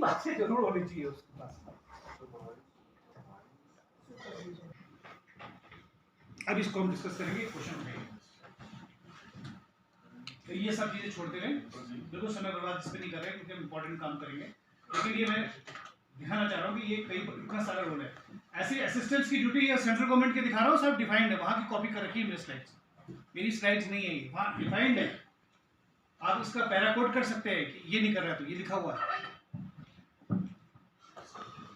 बातें जरूर होनी चाहिए उसके पास। अब इसको हम डिस्कस करेंगे, क्वेश्चन उठाएंगे। तो ये सब चीजें छोड़ते रहे, बिल्कुल समय बर्बाद इस पे नहीं कर रहे क्योंकि हम इंपॉर्टेंट काम करेंगे। लेकिन ये मैं दिखाना चाह रहा हूँ कि ये कई इतना सारा रोल है। ऐसे असिस्टेंट्स की ड्यूटी या सेंट्रल गवर्नमेंट के दिखा रहा हूँ, सब डिफाइंड है, वहां की कॉपी कर रखी है मेरी स्लाइड्स, मेरी स्लाइड्स नहीं है, वहां डिफाइंड है। आप इसका पैरा कोड कर सकते हैं कि ये नहीं कर रहा तो ये लिखा हुआ है।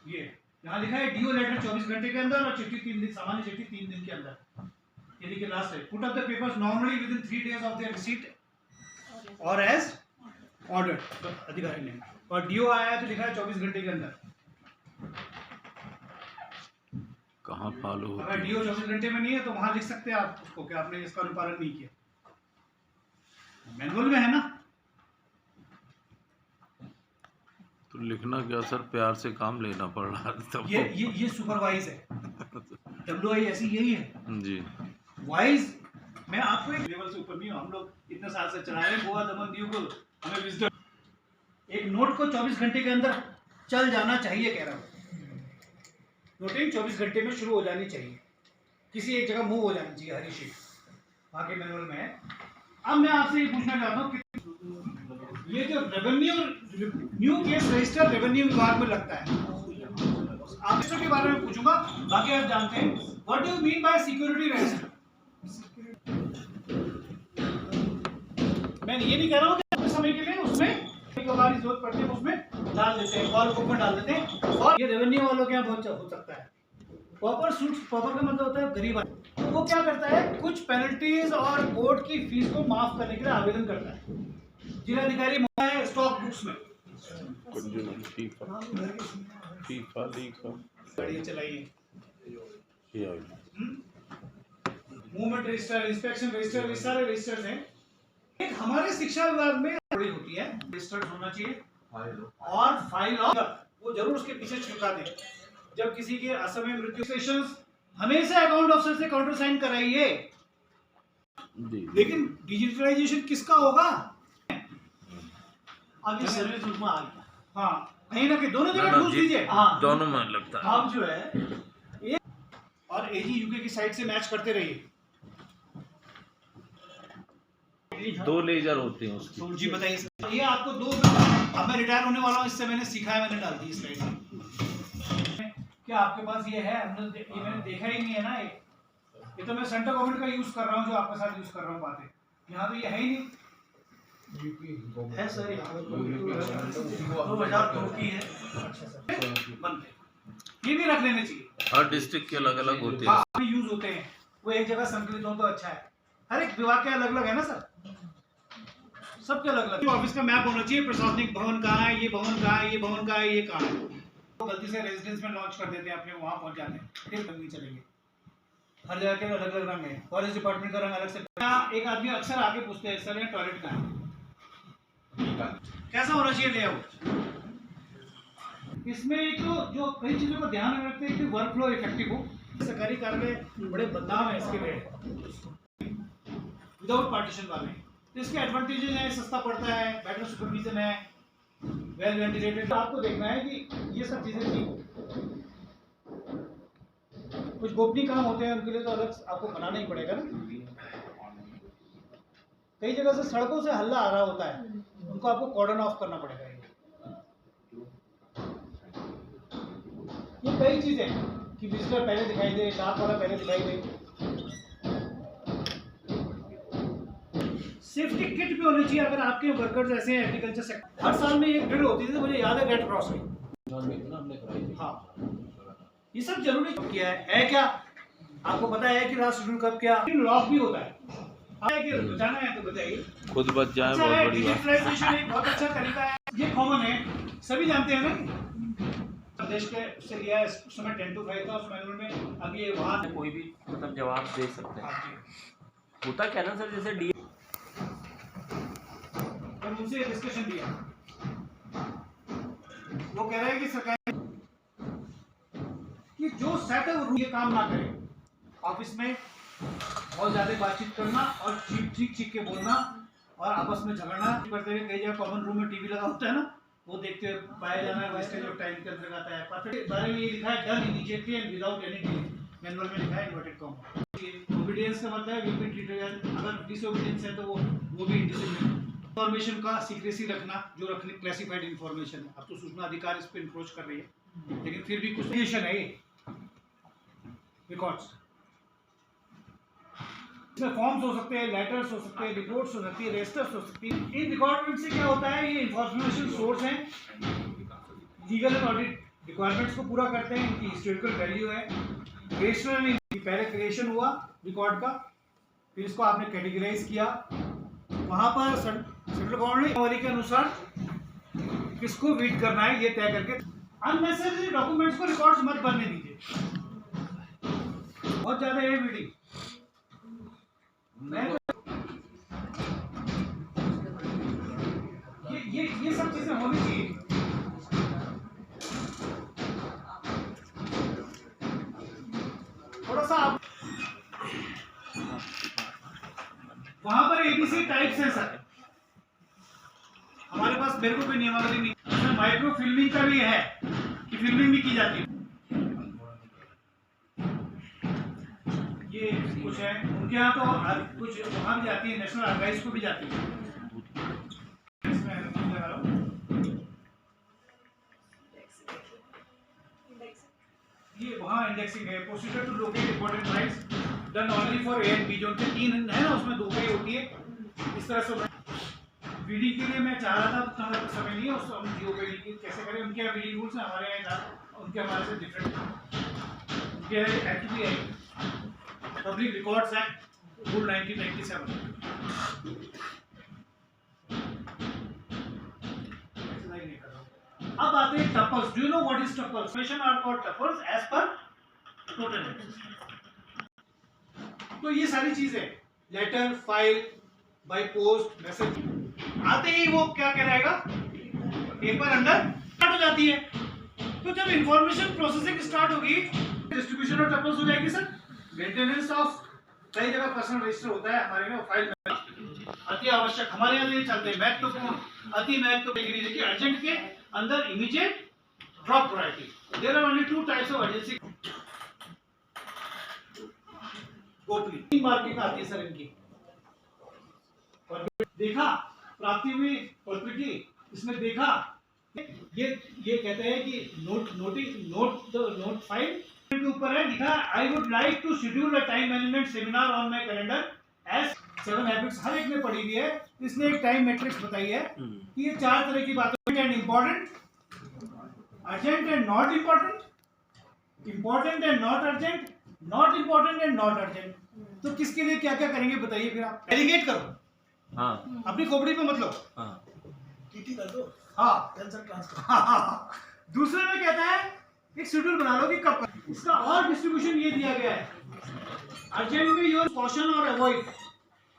ये यहाँ लिखा है डीओ लेटर 24 घंटे के अंदर और चिट्ठी 3 दिन, सामान्य चिट्ठी 3 दिन के अंदर। ये देखिए लास्ट है, put up the papers normally with in 3 days of their receipt और एज ऑर्डर्ड, तो अधिकारी ने, और डीओ आया है तो लिखा है 24 घंटे के अंदर। कहाँ फॉलो होती है? अगर डीओ 24 घंटे में नहीं है तो वहां लिख सकते हैं आप उसको कि आपने इसका अनुपालन नहीं किया, मैनुअल में है ना। तो लिखना क्या सर, प्यार से काम लेना पड़ रहा है तब। ये सुपरवाइज है, डब्ल्यूआई ऐसी यही है जी। वाइज मैं आपको एक लेवल से ऊपर नहीं हूँ, हम लोग इतने साल से चला रहे हैं गोवा दमन दीव को, हमें विजडम। एक नोट को 24 घंटे के अंदर चल जाना चाहिए कह रहा हूँ, नोटिंग 24 घंटे में शुरू हो जानी चाहिए, किसी एक जगह मूव हो जानी चाहिए, हरी शीट वहाँ के मैनुअल में है। अब मैं आपसे ये पूछना चाहता हूँ कि ये जो revenue new case register revenue विभाग में लगता है, आप इसके बारे में पूछूंगा, बाकी आप जानते हैं what do you mean by security register. मैं ये नहीं कह रहा हूँ कि अपने समय के लिए उसमें हमारी जरूरत पड़ती है उसमें डाल देते हैं, कॉल बुक में डाल देते हैं, और ये रेवेन्यू वालों के यहाँ बहुत हो सकता है। प्रॉपर सूट्स, प्रॉपर का मतलब होता है गरीब आदमी, तो वो क्या करता है कुछ पेनल्टीज और कोर्ट की फीस को माफ करने के लिए आवेदन करता है, जिलाधिकारी है स्टॉक बुक्स में गाड़ियाँ चलाइए, मूवमेंट रजिस्टर, इंस्पेक्शन रजिस्टर, ये सारे रजिस्टर्स हैं। एक हमारे शिक्षा विभाग में बड़ी होती है, रजिस्टर्ड होना चाहिए और फाइल वो जरूर उसके पीछे छिपका दे। जब किसी के असमय मृत्यु सेशंस हमेशा अकाउंट ऑफिसर से काउंटर साइन कराइए, लेकिन डिजिटलाइजेशन किसका होगा? अब ये सर्विस उसमें आ गया, हाँ कहीं ना कहीं दोनों जगह ढूंढ दीजिए, हाँ दोनों में लगता है। आप जो है और एजी यूके की साइड से मैच करते रहिए। 2 लेजर होते हैं उसकी। जी बताइए, ये आपको 2, अब मैं रिटायर होने वाला हूँ, इससे मैंने सीखा है, मैंने डाल दी स्लाइड। क्या आपके पास ये है? ये मैंने देखा ही नहीं है ना, ये तो मैं सेंट्रल गवर्नमेंट का यूज कर रहा हूँ, जो आपके साथ यूज कर रहा हूँ बातें, यहाँ तो ये है ही नहीं। है सर, 2002 की है। अच्छा सर, बनते ये भी रख लेने चाहिए, हर डिस्ट्रिक्ट के अलग अलग होते हैं, यूज होते हैं, वो एक जगह संकलित हो तो अच्छा है। हर एक विभाग के अलग अलग है ना सर, सबके अलग अलग ऑफिस का मैप होना चाहिए, प्रशासनिक भवन कहाँ है, ये भवन कहाँ है, ये भवन कहाँ है, ये कहाँ है। तो गलती से रेजिडेंस में लॉन्च कर देते हैं, अपने वहां पहुंच जाते हैं, फिर नहीं चलेंगे। हर जगह के अलग अलग रंग है, फॉरेस्ट डिपार्टमेंट का रंग अलग से। एक आदमी अक्सर आके पूछते हैं सर ये टॉयलेट कहाँ है, कैसा होना चाहिए लेआउट। इसमें एक जो कई चीजों को ध्यान में रखते हैं कि वर्क फ्लो इफेक्टिव हो। सरकारी कार्यालय बड़े बदनाम है इसके लिए, विदाउट पार्टीशन वाले, तो इसके एडवांटेजेस हैं, सस्ता पड़ता है, बेटर सुपरविजन है, वेल वेंटिलेटेड। आपको देखना है कि ये सब चीजें ठीक, कुछ गोपनीय काम होते हैं उनके लिए तो अलग आपको बनाना ही पड़ेगा ना। कई जगह से सड़कों से हल्ला आ रहा होता है, उनको आपको कॉर्डन ऑफ करना पड़ेगा। ये कई चीजें कि विजिटर पहले दिखाई दे, डाक वाला पहले दिखाई दे। सेफ्टी किट भी होनी चाहिए अगर आपके वर्कर्स ऐसे हैं एग्रीकल्चर सेक्टर। हर साल में एक ड्रिल होती थी, मुझे याद है, रेड क्रॉस में। हाँ ये सब जरूरी किया है क्या? आपको पता है कि राष्ट्र ड्रिल कब क्या लॉक भी होता है, कि बचाना है तो बताइए, खुद बच जाए। अच्छा बहुत बड़ी डिजिटलाइजेशन एक बहुत अच्छा तरीका है, ये कॉमन है, सभी जानते हैं ना। देश के से लिया है उस समय 10 to 5 था उस मैनुअल में, अब ये वहाँ कोई भी मतलब जवाब दे सकते हैं। होता क्या ना सर, जैसे डी उनसे डिस्कशन दिया, वो कह रहे हैं कि सरकार कि जो सेट है वो ये काम ना करे, ऑफिस में बहुत ज्यादा बातचीत करना और चीख चीख के बोलना और आपस में झगड़ना करते हुए। कई जगह कॉमन रूम में टीवी लगा होता है ना, वो देखते हुए पाया जाना है वेस्टेज ऑफ टाइम के अंतर्गत आता है। परफेक्ट बारे में ये लिखा है done immediately and without any delay, manual में लिखा है इन्वर्टेड कॉमा। ओबीडियंस का मतलब है विल बी ट्रीटेड एज, अगर डिसओबीडियंस है तो वो भी इंडिसिप्लिन। इंफॉर्मेशन का सीक्रेसी रखना, जो रखनी क्लासिफाइड इंफॉर्मेशन है। अब तो सूचना अधिकार इस पे इंक्रोच कर रही है, लेकिन फिर भी कुछ क्रिएशन है ये रिकॉर्ड्स। इसमें फॉर्म्स हो सकते हैं, लेटर्स हो सकते हैं, रिपोर्ट्स हो सकती है, रजिस्टर्स हो सकती है। इन रिकॉर्डमेंट से क्या होता है, ये इंफॉर्मेशन सोर्स हैं, लीगल एंड ऑडिट रिक्वायरमेंट्स को पूरा करते हैं, इनकी हिस्टोरिकल वैल्यू है। क्रिएशन पहले क्रिएशन हुआ रिकॉर्ड का, फिर इसको आपने कैटेगराइज किया, वहां पर सेंट्रल गवर्नमेंट के अनुसार किसको रीड करना है ये तय करके। अननेसेसरी डॉक्यूमेंट्स को रिकॉर्ड्स मत बनने दीजिए, बहुत ज्यादा है रीडिंग। ये सब चीजें होनी चाहिए। थोड़ा सा आप वहां पर एबीसी टाइप्स हैं सर, हमारे पास मेरे को कोई नियमावली नहीं। इसमें माइक्रो फिल्मिंग का भी है कि फिल्मिंग भी की जाती है। ये कुछ है उनके यहाँ, तो कुछ वहां भी जाती है, नेशनल आर्काइव्स को भी जाती है। ये वहाँ इंडेक्सिंग है। Procedure to locate important rights done only for A and B, जो उनके 3 है ना, उसमें 2 पे होती है। इस तरह से वीडी के लिए मैं चाह रहा था, उतना समय नहीं है, उस हम जीओपीडी की कैसे करें। उनके यहाँ वीडी रूल्स हैं, हमारे यहाँ उनके हमारे से डिफरेंट है। उनके एक्ट भी है पब्लिक रिकॉर्ड्स एक्ट रूल 1997। अब आते हैं tuples. Do you know what is tuples? Information are called tuples as per total address। तो ये सारी चीजें, letter, file, by post, message, आते ही वो क्या कहलाएगा, पेपर अंडर स्टार्ट हो जाती है। तो जब इंफॉर्मेशन प्रोसेसिंग स्टार्ट होगी, डिस्ट्रीब्यूशन ऑफ टपल्स हो जाएगी सर। मेंटेनेंस ऑफ कई जगह पर्सनल रजिस्टर होता है, हमारे में फाइल में अति आवश्यक, हमारे यहाँ नहीं चलते, महत्वपूर्ण, अति महत्वपूर्ण, देखिए अर्जेंट के अंदर immediate, drop priority. There are only 2 types of urgency. गोपनीय 3 मार्किंग आती है सर इनकी। और देखा प्राप्ति हुई पत्र की, इसमें देखा ये कहते हैं कि नोट फाइल के ऊपर है लिखा, I would like to schedule a time management seminar on my calendar as 7 habits. हर एक ने पढ़ी हुई है, इसने एक टाइम मैट्रिक्स बताई है कि ये 4 तरह की बातें हैं, important, urgent and not important, important and not urgent, not important and not urgent. तो किसके लिए क्या क्या करेंगे बताइए, फिर आप डेलीगेट करो। हाँ, अपनी खोपड़ी पे मत लो, हाँ, टीटी कर दो, हाँ, कैंसर ट्रांसफर। दूसरे में कहता है एक शेड्यूल बना लो कि कब। इसका और डिस्ट्रीब्यूशन ये दिया गया है, अर्जेंट में योर कॉशन और अवॉइड,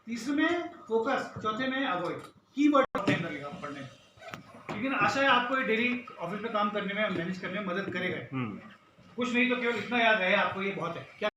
तीसरे में फोकस, चौथे में अवॉइड। कीवर्ड टाइम लगेगा पढ़ने में, लेकिन आशा है आपको ये डेली ऑफिस में काम करने में, मैनेज करने में मदद करेगा। कुछ नहीं तो केवल इतना याद रहे आपको, ये बहुत है। क्या